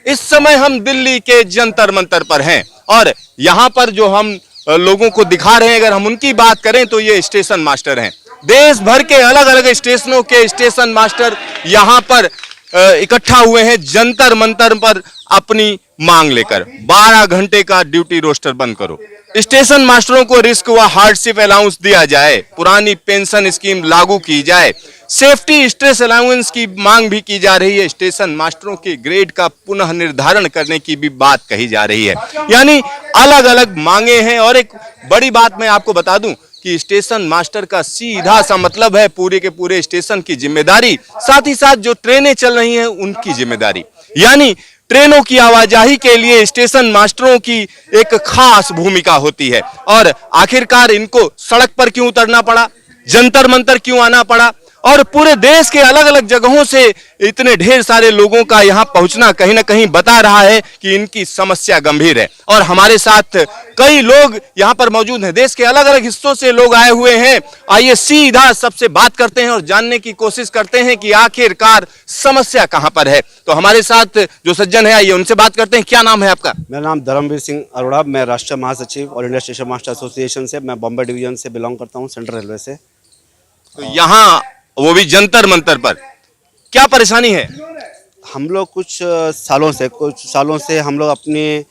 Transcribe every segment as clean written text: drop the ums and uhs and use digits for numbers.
इस समय हम दिल्ली के जंतर मंतर पर हैं और यहाँ पर जो हम लोगों को दिखा रहे हैं, अगर हम उनकी बात करें तो ये स्टेशन मास्टर हैं। देश भर के अलग अलग स्टेशनों के स्टेशन मास्टर यहाँ पर इकट्ठा हुए हैं जंतर मंतर पर अपनी मांग लेकर। 12 घंटे का ड्यूटी रोस्टर बंद करो, स्टेशन मास्टरों को रिस्क व हार्डशिप अलाउंस दिया जाए, पुरानी पेंशन स्कीम लागू की जाए, सेफ्टी स्ट्रेस अलाउंस की मांग भी की जा रही है, स्टेशन मास्टरों के ग्रेड का पुनः निर्धारण करने की भी बात कही जा रही है। यानी अलग अलग मांगे हैं। और एक बड़ी बात मैं आपको बता दूं कि स्टेशन मास्टर का सीधा सा मतलब है पूरे के पूरे स्टेशन की जिम्मेदारी, साथ ही साथ जो ट्रेनें चल रही हैं उनकी जिम्मेदारी। यानी ट्रेनों की आवाजाही के लिए स्टेशन मास्टरों की एक खास भूमिका होती है। और आखिरकार इनको सड़क पर क्यों उतरना पड़ा, जंतर मंतर क्यों आना पड़ा, और पूरे देश के अलग अलग जगहों से इतने ढेर सारे लोगों का यहाँ पहुंचना कहीं ना कहीं बता रहा है कि इनकी समस्या गंभीर है। और हमारे साथ कई लोग यहाँ पर मौजूद हैं, देश के अलग अलग हिस्सों से लोग आए हुए हैं। आइए सीधा सबसे बात करते हैं और जानने की कोशिश करते हैं कि आखिरकार समस्या कहाँ पर है। तो हमारे साथ जो सज्जन है, आइए उनसे बात करते हैं। क्या नाम है आपका? मेरा नाम धर्मवीर सिंह अरोड़ा, मैं राष्ट्रीय महासचिव all India station master association से, मैं बॉम्बे डिवीजन से बिलोंग करता हूँ, सेंट्रल रेलवे से। तो यहाँ वो भी जंतर मंतर पर क्या परेशानी है? हम लोग कुछ सालों से हम लोग अपनी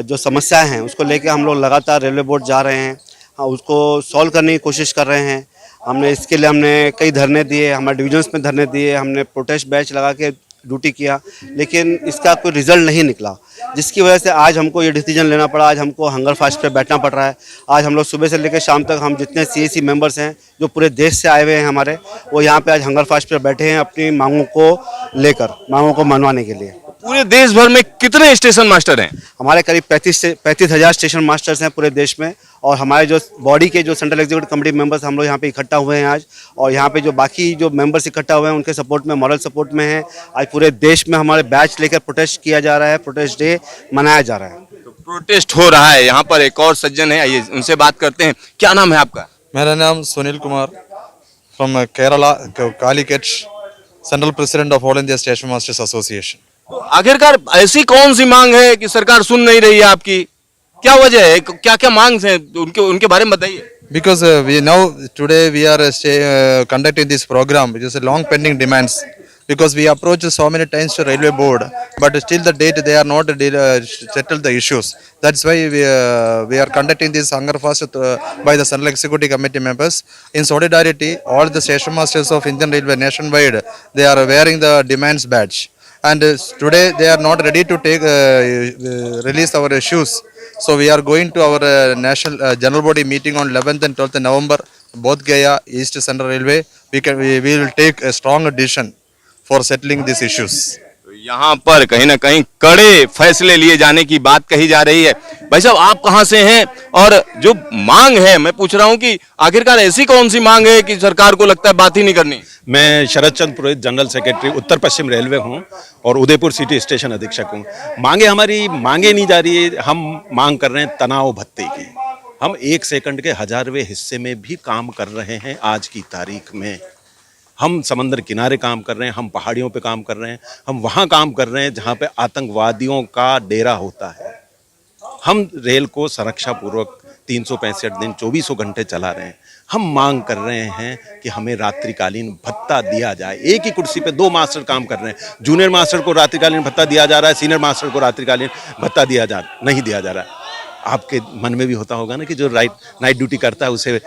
जो समस्याएं हैं उसको लेके हम लोग लगातार रेलवे बोर्ड जा रहे हैं, उसको सॉल्व करने की कोशिश कर रहे हैं। इसके लिए हमने कई धरने दिए, हमारे डिविजन्स में धरने दिए, हमने प्रोटेस्ट बैच लगा के ड्यूटी किया, लेकिन इसका कोई रिजल्ट नहीं निकला, जिसकी वजह से आज हमको ये डिसीजन लेना पड़ा। आज हमको हंगर फास्ट पे बैठना पड़ रहा है। आज हम लोग सुबह से लेकर शाम तक हम जितने सीएसी मेंबर्स हैं जो पूरे देश से आए हुए हैं हमारे, वो यहाँ पे आज हंगर फास्ट पे बैठे हैं अपनी मांगों को लेकर, मांगों को मनवाने के लिए। पूरे देश भर में कितने स्टेशन मास्टर हैं? हमारे करीब 35,000 स्टेशन मास्टर्स हैं पूरे देश में। और हमारे जो बॉडी के जो सेंट्रल एग्जीक्यूटिव कमेटी मेंबर्स हम लोग यहाँ पे इकट्ठा हुए हैं आज, और यहाँ पे जो बाकी जो मेंबर्स इकट्ठा हुए हैं उनके सपोर्ट में, मॉरल सपोर्ट में है। आज पूरे देश में हमारे बैच लेकर प्रोटेस्ट किया जा रहा है, प्रोटेस्ट डे मनाया जा रहा है। तो प्रोटेस्ट हो रहा है। यहाँ पर एक और सज्जन है, आइए उनसे बात करते हैं। क्या नाम है आपका? मेरा नाम Sunil Kumar, from Kerala, Calicut, central president of all India station masters association. तो आखिरकार ऐसी कौन सी मांग है कि सरकार सुन नहीं रही है आपकी? क्या वजह है, क्या क्या मांग है उनके बारे में बताइए। Because today we are conducting this program, which is a long pending demands. Because we approached so many times to railway board, but still the date they are not settled the issues. That's why we are conducting this hunger fast by the Central Executive Committee members. In solidarity, all the station masters of Indian Railway nationwide, they are wearing the demands badge. And today they are not ready to release our issues. So we are going to our national general body meeting on 11th and 12th November, both Gaya, East Central Railway. We will take a strong decision for settling these issues. यहाँ पर कहीं ना कहीं कड़े फैसले लिए जाने की बात कही जा रही है। भाई साहब, आप कहाँ से हैं? और जो मांग है, मैं पूछ रहा हूँ कि आखिरकार ऐसी कौन सी मांग है कि सरकार को लगता है बात ही नहीं करनी? मैं शरद चंद्र पुरोहित, जनरल सेक्रेटरी उत्तर पश्चिम रेलवे हूँ और उदयपुर सिटी स्टेशन अधीक्षक हूँ। हमारी मांगे नहीं जा रही है। हम मांग कर रहे हैं तनाव भत्ते की। हम 1 सेकंड के 1000वें हिस्से में भी काम कर रहे हैं। आज की तारीख में हम समंदर किनारे काम कर रहे हैं, हम पहाड़ियों पे काम कर रहे हैं, हम वहाँ काम कर रहे हैं जहाँ पे आतंकवादियों का डेरा होता है। हम रेल को सुरक्षा पूर्वक 365 दिन 24 घंटे चला रहे हैं। हम मांग कर रहे हैं कि हमें रात्रिकालीन भत्ता दिया जाए। एक ही कुर्सी पे 2 मास्टर काम कर रहे हैं। जूनियर मास्टर को रात्रिकालीन भत्ता दिया जा रहा है, सीनियर मास्टर को रात्रिकालीन भत्ता नहीं दिया जा रहा है। आपके मन में भी होता होगा ना कि जो नाइट ड्यूटी करता है उसे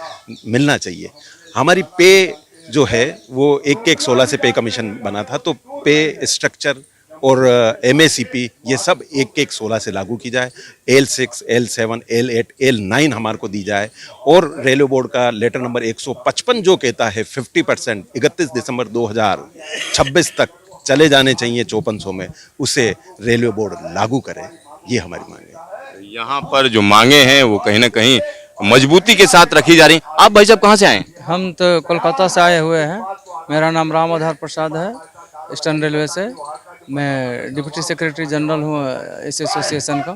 मिलना चाहिए। हमारी पे जो है वो 1/16 से पे कमीशन बना था, तो पे स्ट्रक्चर और MACP ये सब 1/16 से लागू की जाए। L6, L7, L8, L9 हमारे को दी जाए। और रेलवे बोर्ड का लेटर नंबर 155 जो कहता है 50% 31 दिसंबर 2026 तक चले जाने चाहिए 5400 में, उसे रेलवे बोर्ड लागू करे। ये हमारी मांग है। यहाँ पर जो मांगे हैं वो कहीं ना कहीं मजबूती के साथ रखी जा रही। आप भाई साहब कहाँ से आए? हम तो कोलकाता से आए हुए हैं। मेरा नाम राम आधार प्रसाद है, ईस्टर्न रेलवे से। मैं डिप्टी सेक्रेटरी जनरल हूँ इस एसोसिएशन का।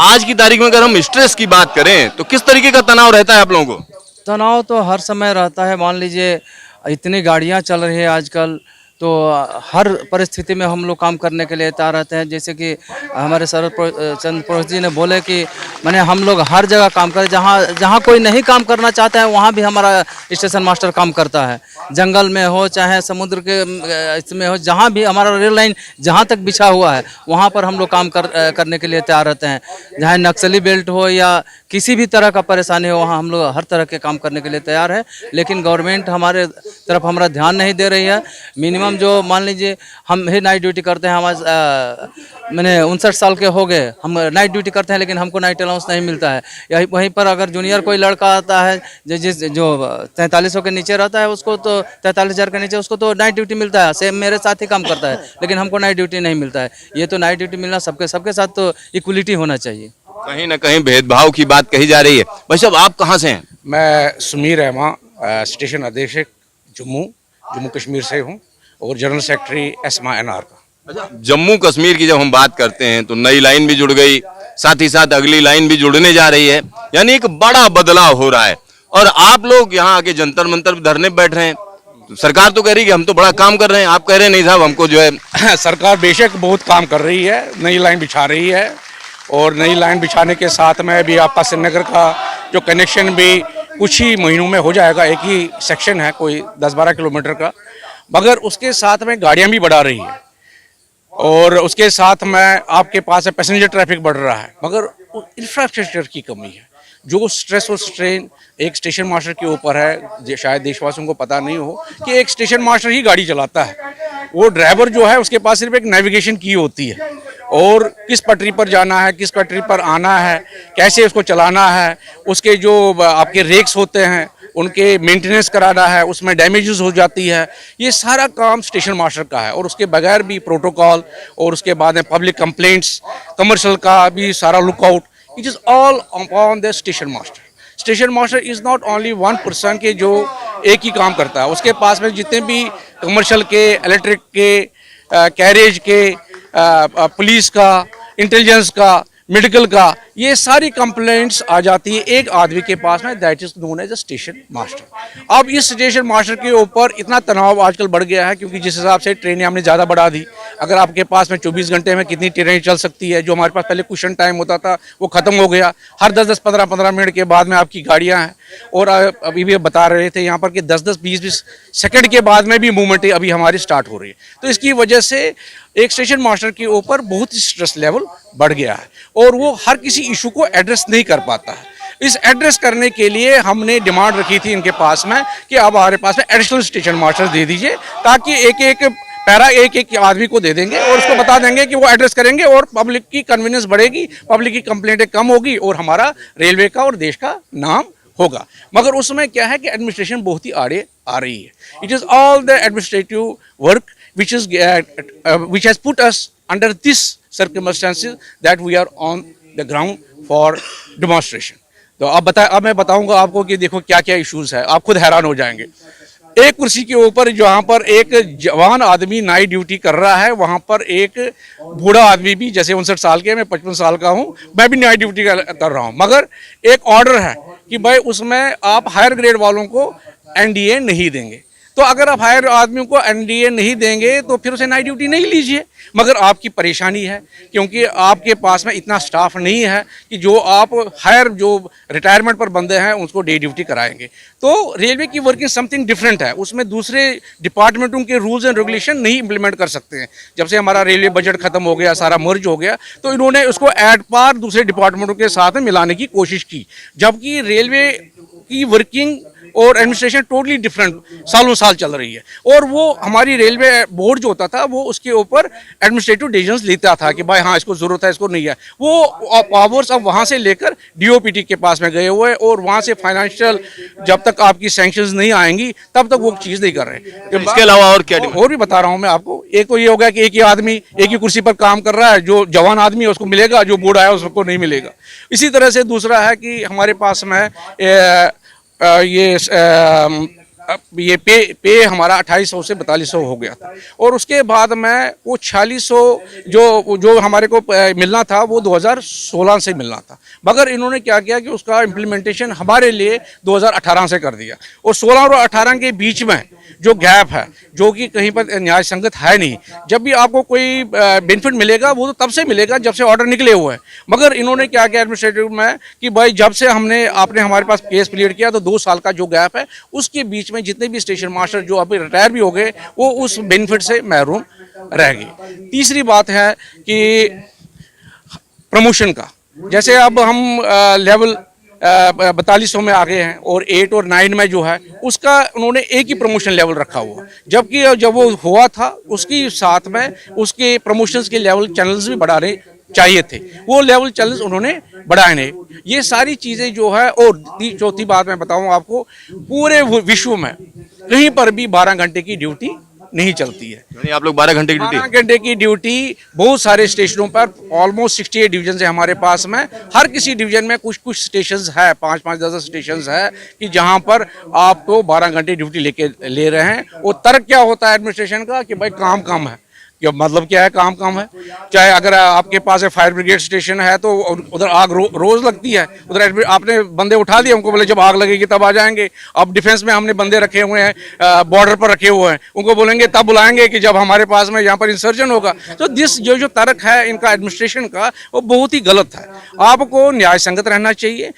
आज की तारीख में अगर हम स्ट्रेस की बात करें तो किस तरीके का तनाव रहता है आप लोगों को? तनाव तो हर समय रहता है। मान लीजिए इतनी गाड़ियाँ चल रही है आजकल, तो हर परिस्थिति में हम लोग काम करने के लिए तैयार रहते हैं। जैसे कि हमारे शरद चंद्र पवार जी ने बोले कि माने हम लोग हर जगह काम करें, जहाँ जहाँ कोई नहीं काम करना चाहता है वहाँ भी हमारा स्टेशन मास्टर काम करता है। जंगल में हो चाहे समुद्र के इसमें हो, जहाँ भी हमारा रेल लाइन जहाँ तक बिछा हुआ है वहाँ पर हम लोग काम करने के लिए तैयार रहते हैं। जहाँ नक्सली बेल्ट हो या किसी भी तरह का परेशानी हो, वहाँ हम लोग हर तरह के काम करने के लिए तैयार है। लेकिन गवर्नमेंट हमारे तरफ हमारा ध्यान नहीं दे रही है। मिनिमम जो मान लीजिए हम ही नाइट ड्यूटी करते हैं, हमारे मैंने 59 साल के हो गए, हम नाइट ड्यूटी करते हैं लेकिन हमको नाइट अलाउंस नहीं मिलता है। यही वहीं पर अगर जूनियर कोई लड़का आता है जो 4300 के नीचे रहता है, उसको तो 43,000 के नीचे उसको तो नाइट ड्यूटी मिलता है, सेम मेरे साथ ही काम करता है, लेकिन हमको नाइट ड्यूटी नहीं मिलता है। ये तो नाइट ड्यूटी मिलना सबके साथ तो इक्वलिटी होना चाहिए। कहीं ना कहीं भेदभाव की बात कही जा रही है। भाई साहब, आप कहाँ से हैं? मैं सुमीर रहमान, स्टेशन अधीक्षक जम्मू कश्मीर से हूँ और जनरल सेक्रेटरी एस्मा एनआर का। अच्छा, जम्मू कश्मीर की जब हम बात करते हैं तो नई लाइन भी जुड़ गई, साथ ही साथ अगली लाइन भी जुड़ने जा रही है, यानी एक बड़ा बदलाव हो रहा है। और आप लोग यहाँ आके जंतर मंतर धरने बैठ रहे हैं। सरकार तो कह रही है कि हम तो बड़ा काम कर रहे हैं, आप कह रहे हैं नहीं साहब हमको जो है सरकार बेशक बहुत काम कर रही है, नई लाइन बिछा रही है और नई लाइन बिछाने के साथ में भी आपका श्रीनगर का जो कनेक्शन भी कुछ ही महीनों में हो जाएगा। एक ही सेक्शन है कोई 10-12 किलोमीटर का, मगर उसके साथ में गाड़ियाँ भी बढ़ा रही है और उसके साथ में आपके पास है पैसेंजर ट्रैफिक बढ़ रहा है, मगर इंफ्रास्ट्रक्चर की कमी है। जो स्ट्रेस और स्ट्रेन एक स्टेशन मास्टर के ऊपर है, शायद देशवासियों को पता नहीं हो कि एक स्टेशन मास्टर ही गाड़ी चलाता है। वो ड्राइवर जो है उसके पास सिर्फ एक नेविगेशन की होती है और किस पटरी पर जाना है, किस पटरी पर आना है, कैसे उसको चलाना है, उसके जो आपके रेक्स होते हैं उनके मेंटेनेंस कराना है, उसमें डैमेजेस हो जाती है, ये सारा काम स्टेशन मास्टर का है। और उसके बगैर भी प्रोटोकॉल और उसके बाद में पब्लिक कंप्लेंट्स, कमर्शियल का भी सारा lookout, it is all upon the station master. Station master is not only one person के जो एक ही काम करता है, उसके पास में जितने भी कमर्शियल के, इलेक्ट्रिक के, कैरेज के, पुलिस का, इंटेलिजेंस का, मेडिकल का, ये सारी कंप्लेंट्स आ जाती है एक आदमी के पास में, that is known as a station master. अब इस स्टेशन मास्टर के ऊपर इतना तनाव आजकल बढ़ गया है क्योंकि जिस हिसाब से ट्रेनें हमने ज़्यादा बढ़ा दी। अगर आपके पास में 24 घंटे में कितनी ट्रेनें चल सकती है, जो हमारे पास पहले क्वेश्चन टाइम होता था वो ख़त्म हो गया। हर 10-10, 15-15 मिनट के बाद में आपकी गाड़ियाँ हैं। और अभी भी बता रहे थे यहाँ पर कि 10-10, 20-20 सेकंड के बाद में भी मूवमेंटें अभी हमारी स्टार्ट हो रही है। तो इसकी वजह से एक स्टेशन मास्टर के ऊपर बहुत ही स्ट्रेस लेवल बढ़ गया है और वो हर किसी इशू को एड्रेस नहीं कर पाता है। इस एड्रेस करने के लिए हमने डिमांड रखी थी इनके पास में कि आप हमारे पास में एडिशनल स्टेशन मास्टर दे दीजिए, ताकि एक पैरा एक आदमी को दे देंगे और उसको बता देंगे कि वो एड्रेस करेंगे और पब्लिक की कन्वीनियंस बढ़ेगी, पब्लिक की कंप्लेंटें कम होगी और हमारा रेलवे का और देश का नाम होगा। मगर उसमें क्या है कि एडमिनिस्ट्रेशन बहुत ही आड़े आ रही है। It is all the administrative work which has put us under this circumstances that we are on the ground for demonstration। तो अब मैं बताऊंगा आपको कि देखो क्या क्या इश्यूज है, आप खुद हैरान हो जाएंगे। एक कुर्सी के ऊपर जहाँ पर एक जवान आदमी नाइट ड्यूटी कर रहा है, वहाँ पर एक बूढ़ा आदमी भी, जैसे 59 साल के, मैं 55 साल का हूँ, मैं भी नाइट ड्यूटी कर रहा हूँ। मगर एक ऑर्डर है कि भाई उसमें आप हायर ग्रेड वालों को एनडीए नहीं देंगे। तो अगर आप हायर आदमियों को एनडीए नहीं देंगे तो फिर उसे नाइट ड्यूटी नहीं लीजिए। मगर आपकी परेशानी है क्योंकि आपके पास में इतना स्टाफ नहीं है कि जो आप हायर जो रिटायरमेंट पर बंदे हैं उसको डे ड्यूटी कराएंगे। तो रेलवे की वर्किंग समथिंग डिफरेंट है, उसमें दूसरे डिपार्टमेंटों के रूल्स एंड रेगुलेशन नहीं इम्प्लीमेंट कर सकते हैं। जब से हमारा रेलवे बजट खत्म हो गया, सारा मर्ज हो गया, तो इन्होंने उसको एट पार दूसरे डिपार्टमेंटों के साथ में मिलाने की कोशिश की, जबकि रेलवे की वर्किंग और एडमिनिस्ट्रेशन टोटली डिफरेंट सालों साल चल रही है। और वो हमारी रेलवे बोर्ड जो होता था वो उसके ऊपर एडमिनिस्ट्रेटिव डिसीजंस लेता था कि भाई हाँ इसको ज़रूरत है, इसको नहीं है। वो पावर्स अब वहाँ से लेकर डीओपीटी के पास में गए हुए और वहाँ से फाइनेंशियल, जब तक आपकी सैंक्शंस नहीं आएंगी तब तक वो चीज़ नहीं कर रहे। इसके अलावा और क्या? और भी बता रहा हूँ मैं आपको। एक तो ये हो गया कि एक ही आदमी एक ही कुर्सी पर काम कर रहा है, जो जवान आदमी है उसको मिलेगा, जो बूढ़ा है उसको नहीं मिलेगा। इसी तरह से दूसरा है कि हमारे पास में ये अब ये पे हमारा 2800 से 4200 हो गया था, और उसके बाद में वो 4600 जो हमारे को मिलना था वो 2016 से मिलना था, मगर इन्होंने क्या किया कि उसका इम्प्लीमेंटेशन हमारे लिए 2018 से कर दिया, और 16 और 18 के बीच में जो गैप है, जो कि कहीं पर न्याय संगत है नहीं। जब भी आपको कोई बेनिफिट मिलेगा वो तो तब से मिलेगा जब से ऑर्डर निकले हुए हैं, मगर इन्होंने क्या किया एडमिनिस्ट्रेटिव में कि भाई जब से आपने हमारे पास केस क्लियर किया तो 2 साल का जो गैप है उसके बीच में जितने भी स्टेशन मास्टर जो अभी रिटायर भी हो गए वो उस बेनिफिट से महरूम रह गए। तीसरी बात है कि प्रमोशन का, जैसे अब हम लेवल 4200 में आ गए हैं और 8 और 9 में जो है उसका उन्होंने एक ही प्रमोशन लेवल रखा हुआ, जबकि जब वो हुआ था उसके साथ में उसके प्रमोशंस के लेवल चैनल्स भी बढ़ाने चाहिए थे, वो लेवल चैनल्स उन्होंने बढ़ाए नहीं। ये सारी चीज़ें जो है, और चौथी बात मैं बताऊं आपको, पूरे विश्व में कहीं पर भी 12 घंटे की ड्यूटी नहीं चलती है। यानी आप लोग 12 घंटे की ड्यूटी 12 घंटे की ड्यूटी बहुत सारे स्टेशनों पर, ऑलमोस्ट 68 डिवीजन है हमारे पास में, हर किसी डिवीजन में कुछ कुछ स्टेशंस है, 5-5 10 स्टेशंस है कि जहां पर आपको 12 घंटे ड्यूटी ले रहे हैं। और तर्क क्या होता है एडमिनिस्ट्रेशन का कि भाई काम कम है, क्या मतलब क्या है काम कम है? चाहे अगर आपके पास फायर ब्रिगेड स्टेशन है तो उधर आग रोज लगती है, उधर आपने बंदे उठा दिए, उनको बोले जब आग लगेगी तब आ जाएंगे। अब डिफेंस में हमने बंदे रखे हुए हैं, बॉर्डर पर रखे हुए हैं, उनको बोलेंगे तब बुलाएंगे कि जब हमारे पास में यहाँ पर इंसर्जन होगा। तो जो तर्क है इनका एडमिनिस्ट्रेशन का वो बहुत ही गलत है। आपको न्याय संगत रहना चाहिए,